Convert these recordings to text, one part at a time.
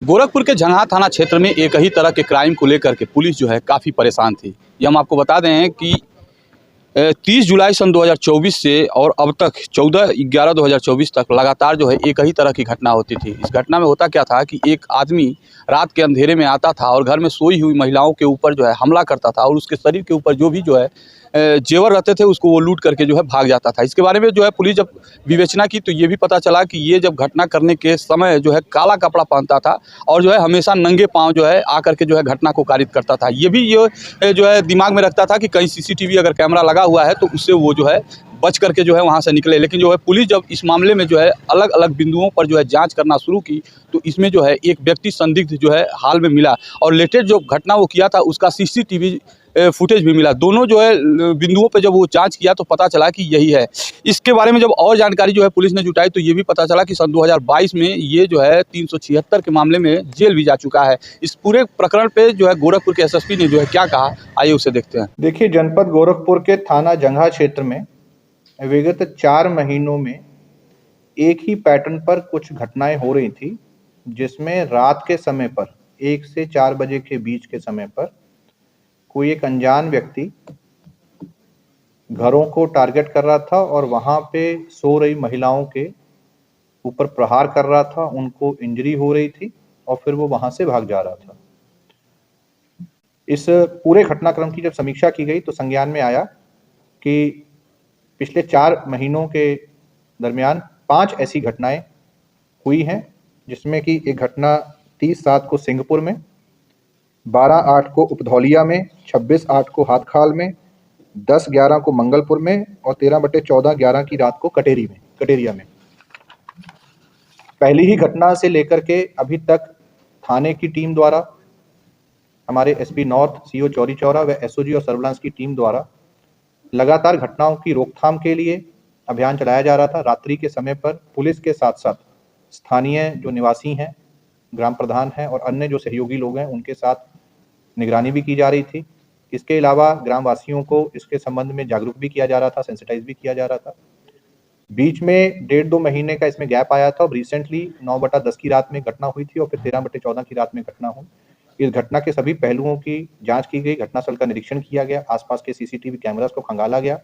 गोरखपुर के झंगहा थाना क्षेत्र में एक ही तरह के क्राइम को लेकर के पुलिस जो है काफ़ी परेशान थी। ये हम आपको बता दें कि 30 जुलाई सन 2024 से और अब तक 14/11/2024 तक लगातार जो है एक ही तरह की घटना होती थी। इस घटना में होता क्या था कि एक आदमी रात के अंधेरे में आता था और घर में सोई हुई महिलाओं के ऊपर जो है हमला करता था और उसके शरीर के ऊपर जो भी जो है जेवर रहते थे उसको वो लूट करके जो है भाग जाता था। इसके बारे में जो है पुलिस जब विवेचना की तो ये भी पता चला कि ये जब घटना करने के समय जो है काला कपड़ा पहनता था और जो है हमेशा नंगे पाँव जो है आकर के जो है घटना को कारित करता था। ये भी ये जो है दिमाग में रखता था कि कहीं सीसीटीवी अगर कैमरा लगा हुआ है तो उससे वो जो है बच करके जो है वहाँ से निकले। लेकिन जो है पुलिस जब इस मामले में जो है अलग अलग बिंदुओं पर जो है जांच करना शुरू की तो इसमें जो है एक व्यक्ति संदिग्ध जो है हाल में मिला और लेटेस्ट जो घटना वो किया था उसका सीसीटीवी फुटेज भी मिला। दोनों जो है बिंदुओं पे जब वो जांच किया तो पता चला कि यही है। इसके बारे में जब और जानकारी जो है पुलिस ने जुटाई तो ये भी पता चला कि सन 2022 में ये जो है 376 के मामले में जेल भी जा चुका है। इस पूरे प्रकरण पे जो है गोरखपुर के एसएसपी ने जो है क्या कहा, आइए उसे देखते हैं। देखिए, जनपद गोरखपुर के थाना जंगहा क्षेत्र में विगत 4 महीनों में एक ही पैटर्न पर कुछ घटनाएं हो रही थी, जिसमें रात के समय पर 1 से 4 बजे के बीच के समय पर कोई एक अनजान व्यक्ति घरों को टारगेट कर रहा था और वहां पे सो रही महिलाओं के ऊपर प्रहार कर रहा था, उनको इंजरी हो रही थी और फिर वो वहां से भाग जा रहा था। इस पूरे घटनाक्रम की जब समीक्षा की गई तो संज्ञान में आया कि पिछले 4 महीनों के दरमियान 5 ऐसी घटनाएं हुई हैं, जिसमें कि एक घटना 30/7 को सिंहपुर में, 12/8 को उपधौलिया में, 26/8 को हाथखाल में, 10/11 को मंगलपुर में और 13/14/11 की रात को कटेरिया में। पहली ही घटना से लेकर के अभी तक थाने की टीम द्वारा, हमारे SP north, CO Chauri Chaura व एसओजी और सर्विलांस की टीम द्वारा लगातार घटनाओं की रोकथाम के लिए अभियान चलाया जा रहा था। रात्रि के समय पर पुलिस के साथ साथ स्थानीय जो निवासी हैं, ग्राम प्रधान हैं और अन्य जो सहयोगी लोग हैं, उनके साथ निगरानी भी की जा रही थी। इसके अलावा ग्रामवासियों को इसके संबंध में जागरूक भी किया जा रहा था, सेंसिटाइज भी किया जा रहा था। बीच में 1.5-2 महीने का इसमें गैप आया था और रिसेंटली 9/10 की रात में घटना हुई थी और फिर 13/14 की रात में घटना हुई। इस घटना के सभी पहलुओं की जांच की गई, घटनास्थल का निरीक्षण किया गया, आसपास के सीसीटीवी कैमरास को खंगाला गया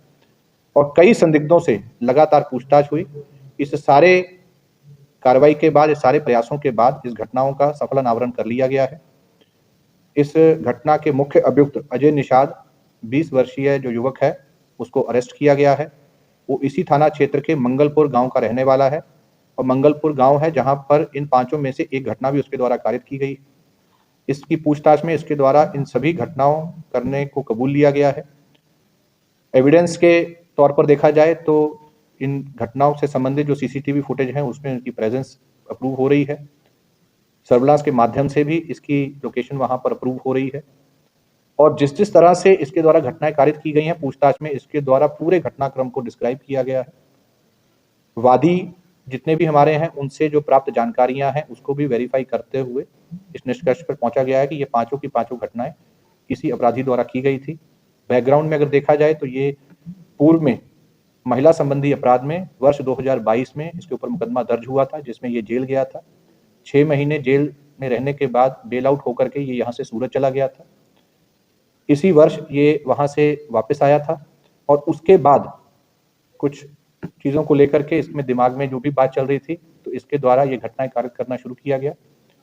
और कई संदिग्धों से लगातार पूछताछ हुई। इस सारे कार्रवाई के बाद, इस सारे प्रयासों के बाद इस घटनाओं का सफल अनावरण कर लिया गया है। इस घटना के मुख्य अभियुक्त अजय निषाद 20 वर्षीय जो युवक है उसको अरेस्ट किया गया है। वो इसी थाना क्षेत्र के मंगलपुर गांव का रहने वाला है और मंगलपुर गांव है जहां पर इन 5 में से एक घटना भी उसके द्वारा कारित की गई। इसकी पूछताछ में इसके द्वारा इन सभी घटनाओं करने को कबूल लिया गया है। एविडेंस के तौर पर देखा जाए तो इन घटनाओं से संबंधित जो सीसीटीवी फुटेज है उसमें उनकी प्रेजेंस अप्रूव हो रही है। सर्विलांस के माध्यम से भी इसकी लोकेशन वहां पर अप्रूव हो रही है और जिस तरह से इसके द्वारा घटनाएं कारित की गई हैं, पूछताछ में इसके द्वारा पूरे घटनाक्रम को डिस्क्राइब किया गया है। वादी जितने भी हमारे हैं उनसे जो प्राप्त जानकारियां हैं उसको भी वेरीफाई करते हुए इस निष्कर्ष पर पहुंचा गया है कि ये पांचों की पांचों घटनाएं किसी अपराधी द्वारा की गई थी। बैकग्राउंड में अगर देखा जाए तो ये पूर्व में महिला संबंधी अपराध में वर्ष 2022 में इसके ऊपर मुकदमा दर्ज हुआ था, जिसमें ये जेल गया था। 6 महीने जेल में रहने के बाद बेल आउट होकर के ये यहाँ से सूरत चला गया था। इसी वर्ष ये वहाँ से वापस आया था और उसके बाद कुछ चीज़ों को लेकर के इसमें दिमाग में जो भी बात चल रही थी तो इसके द्वारा ये घटनाएं कारित करना शुरू किया गया।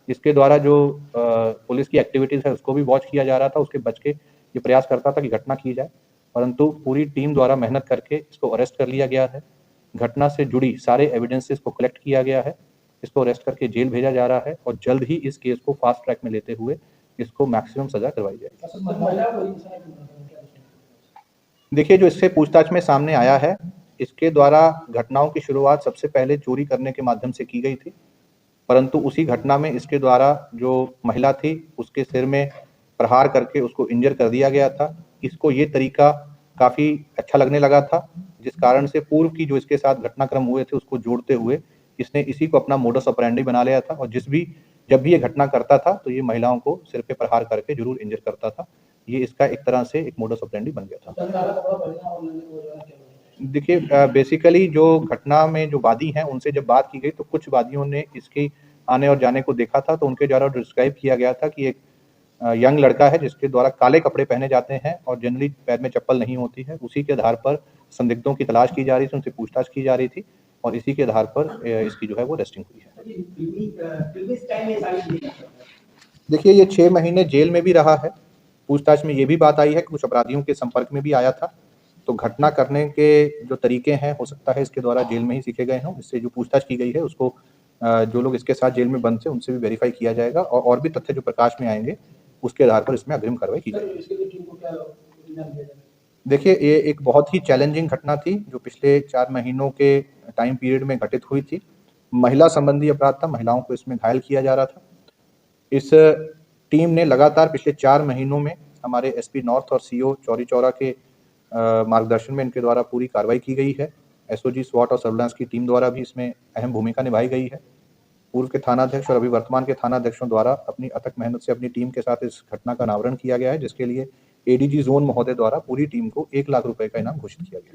इसके द्वारा जो पुलिस की एक्टिविटीज़ है उसको भी वॉच किया जा रहा था, उसके बच के ये प्रयास करता था कि घटना की जाए, परंतु पूरी टीम द्वारा मेहनत करके इसको अरेस्ट कर लिया गया है। घटना से जुड़ी सारे एविडेंसेस को कलेक्ट किया गया है, इसको अरेस्ट करके जेल भेजा जा रहा है और जल्द ही इस केस को फास्ट ट्रैक में लेते हुए इसको मैक्सिमम सजा करवाई जाएगी। देखिए, जो इससे पूछताछ में सामने आया है, इसके द्वारा घटनाओं की शुरुआत सबसे पहले चोरी करने के माध्यम से की गई थी, परंतु उसी घटना में इसके द्वारा जो महिला थी उसके सिर में प्रहार करके उसको इंजर कर दिया गया था। इसको ये तरीका काफ़ी अच्छा लगने लगा था, जिस कारण से पूर्व की जो इसके साथ घटनाक्रम हुए थे उसको जोड़ते हुए इसने इसी को अपना मोडस ऑपरेंडी बना लिया था और जब भी ये घटना करता था तो ये महिलाओं को सिर पे प्रहार करके जरूर इंजर करता था। ये इसका एक तरह से एक मोडस ऑपरेंडी बन गया था। देखिए, बेसिकली जो घटना में जो वादी हैं उनसे जब बात की गई तो कुछ वादियों ने इसकी आने और जाने को देखा था, तो उनके द्वारा डिस्क्राइब किया गया था कि एक यंग लड़का है जिसके द्वारा काले कपड़े पहने जाते हैं और जनरली पैर में चप्पल नहीं होती है। उसी के आधार पर संदिग्धों की तलाश की जा रही थी, उनसे पूछताछ की जा रही थी और इसी के आधार पर इसकी जो है वो अरेस्टिंग हुई है। देखिए, ये 6 महीने जेल में भी रहा है। पूछताछ में ये भी बात आई है कि कुछ अपराधियों के संपर्क में भी आया था। तो घटना करने के जो तरीके हैं, हो सकता है इसके द्वारा जेल में ही सीखे गए हों। इससे जो पूछताछ की गई है उसको जो लोग इसके साथ जेल में बंद थे उनसे भी वेरीफाई किया जाएगा और भी तथ्य जो प्रकाश में आएंगे उसके आधार पर इसमें अग्रिम कार्रवाई की जाएगी। देखिए, ये एक बहुत ही चैलेंजिंग घटना थी जो पिछले 4 महीनों के टाइम पीरियड में घटित हुई थी। महिला संबंधी अपराध था, महिलाओं को इसमें घायल किया जा रहा था। इस टीम ने लगातार पिछले 4 महीनों में हमारे एसपी नॉर्थ और सीओ चौरी चौरा के मार्गदर्शन में इनके द्वारा पूरी कार्रवाई की गई है। एसओजी, स्वाट और सर्विलांस की टीम द्वारा भी इसमें अहम भूमिका निभाई गई है। पूर्व के थानाध्यक्ष और अभी वर्तमान के थानाध्यक्षों द्वारा अपनी अथक मेहनत से अपनी टीम के साथ इस घटना का अनावरण किया गया है, जिसके लिए एडीजी जोन महोदय द्वारा पूरी टीम को 1 लाख रुपए का इनाम घोषित किया गया है।